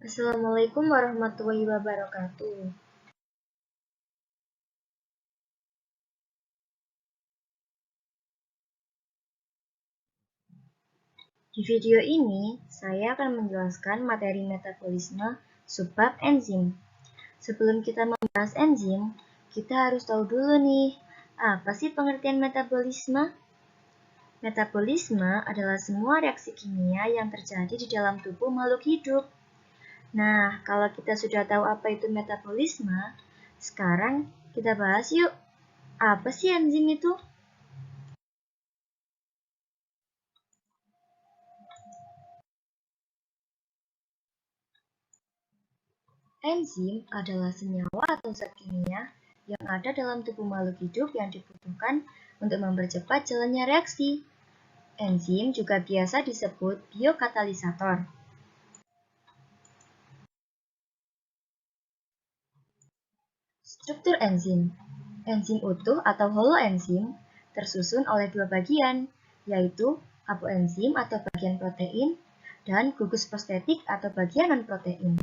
Assalamualaikum warahmatullahi wabarakatuh. Di video ini, saya akan menjelaskan materi metabolisme subbab enzim. Sebelum kita membahas enzim, kita harus tahu dulu nih, apa sih pengertian metabolisme? Metabolisme adalah semua reaksi kimia yang terjadi di dalam tubuh makhluk hidup. Nah, kalau kita sudah tahu apa itu metabolisme, sekarang kita bahas yuk, apa sih enzim itu? Enzim adalah senyawa atau zat kimia yang ada dalam tubuh makhluk hidup yang dibutuhkan untuk mempercepat jalannya reaksi. Enzim juga biasa disebut biokatalisator. Struktur enzim. Enzim utuh atau holoenzim tersusun oleh dua bagian, yaitu apoenzim atau bagian protein dan gugus prostetik atau bagian non-protein.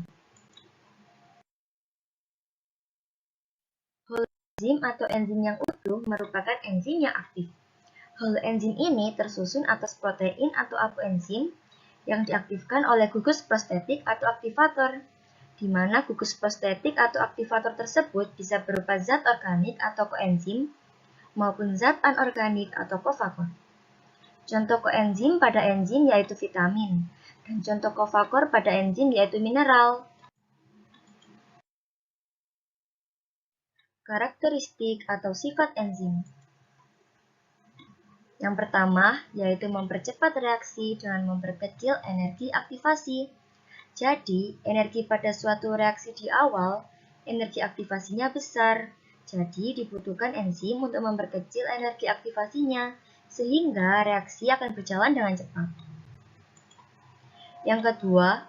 Holoenzim atau enzim yang utuh merupakan enzim yang aktif. Holoenzim ini tersusun atas protein atau apoenzim yang diaktifkan oleh gugus prostetik atau aktivator, di mana gugus prostetik atau aktivator tersebut bisa berupa zat organik atau koenzim maupun zat anorganik atau kofaktor. Contoh koenzim pada enzim yaitu vitamin, dan contoh kofaktor pada enzim yaitu mineral. Karakteristik atau sifat enzim. Yang pertama, yaitu mempercepat reaksi dengan memperkecil energi aktivasi. Jadi, energi pada suatu reaksi di awal, energi aktivasinya besar. Jadi, dibutuhkan enzim untuk memperkecil energi aktivasinya, sehingga reaksi akan berjalan dengan cepat. Yang kedua,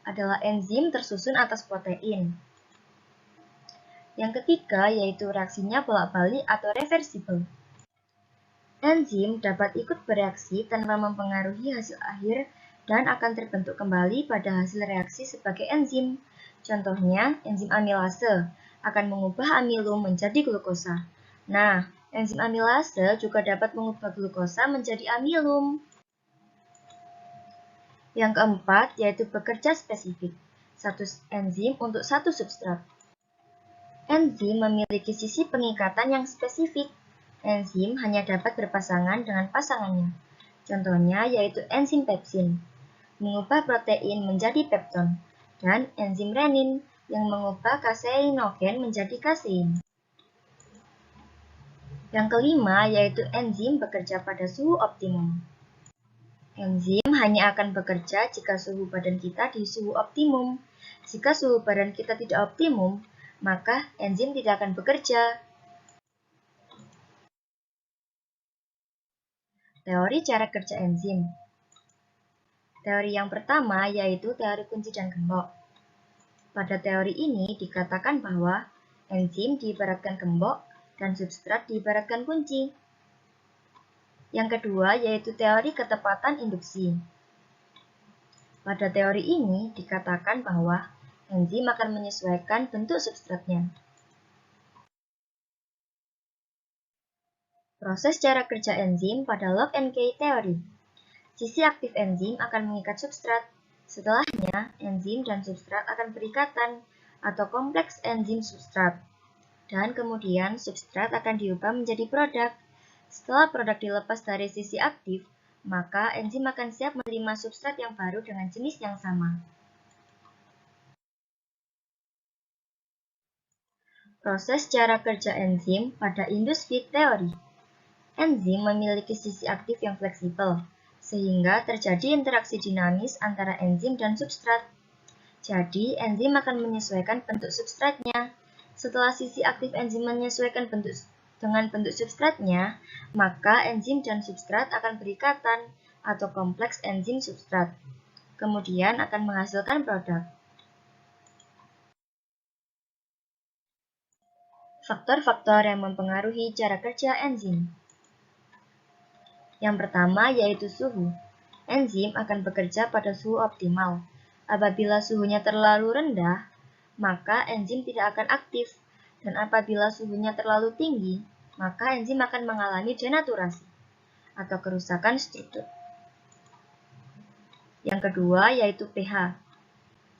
adalah enzim tersusun atas protein. Yang ketiga, yaitu reaksinya bolak-balik atau reversible. Enzim dapat ikut bereaksi tanpa mempengaruhi hasil akhir dan akan terbentuk kembali pada hasil reaksi sebagai enzim. Contohnya, enzim amilase akan mengubah amilum menjadi glukosa. Nah, enzim amilase juga dapat mengubah glukosa menjadi amilum. Yang keempat, yaitu bekerja spesifik. Satu enzim untuk satu substrat. Enzim memiliki sisi pengikatan yang spesifik. Enzim hanya dapat berpasangan dengan pasangannya. Contohnya yaitu enzim pepsin, mengubah protein menjadi pepton, dan enzim renin yang mengubah kaseinogen menjadi kasein. Yang kelima yaitu enzim bekerja pada suhu optimum. Enzim hanya akan bekerja jika suhu badan kita di suhu optimum. Jika suhu badan kita tidak optimum, maka enzim tidak akan bekerja. Teori cara kerja enzim. Teori yang pertama yaitu teori kunci dan gembok. Pada teori ini dikatakan bahwa enzim diibaratkan gembok dan substrat diibaratkan kunci. Yang kedua yaitu teori ketepatan induksi. Pada teori ini dikatakan bahwa enzim akan menyesuaikan bentuk substratnya. Proses cara kerja enzim pada lock and key teori. Sisi aktif enzim akan mengikat substrat. Setelahnya, enzim dan substrat akan berikatan atau kompleks enzim substrat. Dan kemudian substrat akan diubah menjadi produk. Setelah produk dilepas dari sisi aktif, maka enzim akan siap menerima substrat yang baru dengan jenis yang sama. Proses cara kerja enzim pada induced feed teori. Enzim memiliki sisi aktif yang fleksibel, sehingga terjadi interaksi dinamis antara enzim dan substrat. Jadi, enzim akan menyesuaikan bentuk substratnya. Setelah sisi aktif enzim menyesuaikan dengan bentuk substratnya, maka enzim dan substrat akan berikatan atau kompleks enzim substrat. Kemudian akan menghasilkan produk. Faktor-faktor yang mempengaruhi cara kerja enzim. Yang pertama yaitu suhu. Enzim akan bekerja pada suhu optimal. Apabila suhunya terlalu rendah, maka enzim tidak akan aktif. Dan apabila suhunya terlalu tinggi, maka enzim akan mengalami denaturasi atau kerusakan struktur. Yang kedua yaitu pH.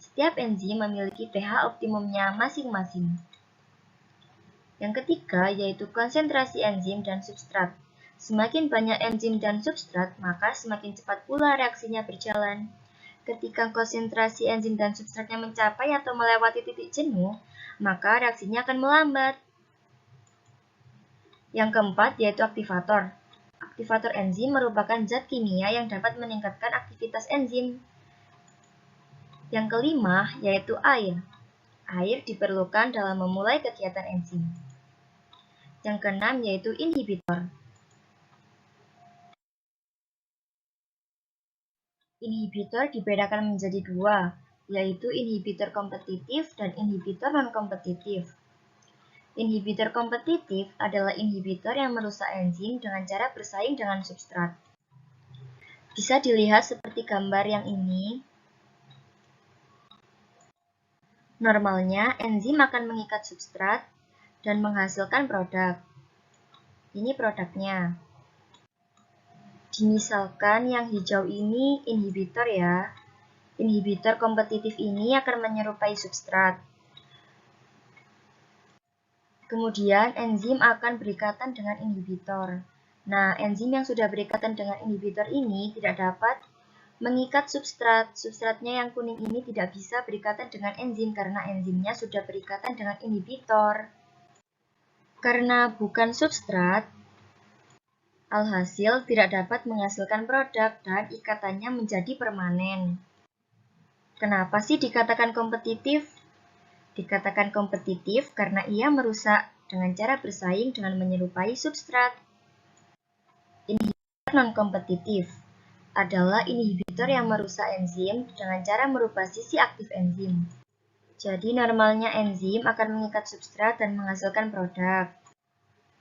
Setiap enzim memiliki pH optimumnya masing-masing. Yang ketiga yaitu konsentrasi enzim dan substrat. Semakin banyak enzim dan substrat, maka semakin cepat pula reaksinya berjalan. Ketika konsentrasi enzim dan substratnya mencapai atau melewati titik jenuh, maka reaksinya akan melambat. Yang keempat yaitu aktivator. Aktivator enzim merupakan zat kimia yang dapat meningkatkan aktivitas enzim. Yang kelima yaitu air. Air diperlukan dalam memulai kegiatan enzim. Yang keenam yaitu inhibitor. Inhibitor dibedakan menjadi dua, yaitu inhibitor kompetitif dan inhibitor non-kompetitif. Inhibitor kompetitif adalah inhibitor yang merusak enzim dengan cara bersaing dengan substrat. Bisa dilihat seperti gambar yang ini. Normalnya, enzim akan mengikat substrat dan menghasilkan produk. Ini produknya. Misalkan yang hijau ini inhibitor ya. Inhibitor kompetitif ini akan menyerupai substrat. Kemudian enzim akan berikatan dengan inhibitor. Nah, enzim yang sudah berikatan dengan inhibitor ini tidak dapat mengikat substrat. Substratnya yang kuning ini tidak bisa berikatan dengan enzim karena enzimnya sudah berikatan dengan inhibitor. Karena bukan substrat, alhasil tidak dapat menghasilkan produk dan ikatannya menjadi permanen. Kenapa sih dikatakan kompetitif? Dikatakan kompetitif karena ia merusak dengan cara bersaing dengan menyerupai substrat. Inhibitor non-kompetitif adalah inhibitor yang merusak enzim dengan cara merubah sisi aktif enzim. Jadi normalnya enzim akan mengikat substrat dan menghasilkan produk.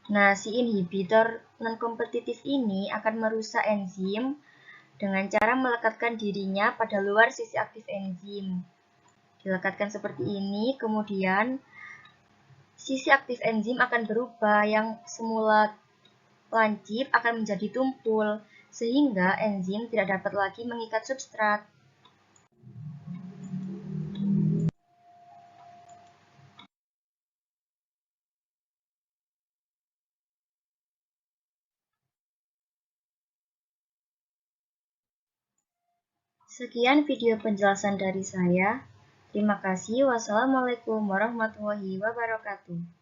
Nah, si inhibitor non-kompetitif ini akan merusak enzim dengan cara melekatkan dirinya pada luar sisi aktif enzim. Dilekatkan seperti ini, kemudian sisi aktif enzim akan berubah, yang semula lancip akan menjadi tumpul, sehingga enzim tidak dapat lagi mengikat substrat. Sekian video penjelasan dari saya. Terima kasih. Wassalamualaikum warahmatullahi wabarakatuh.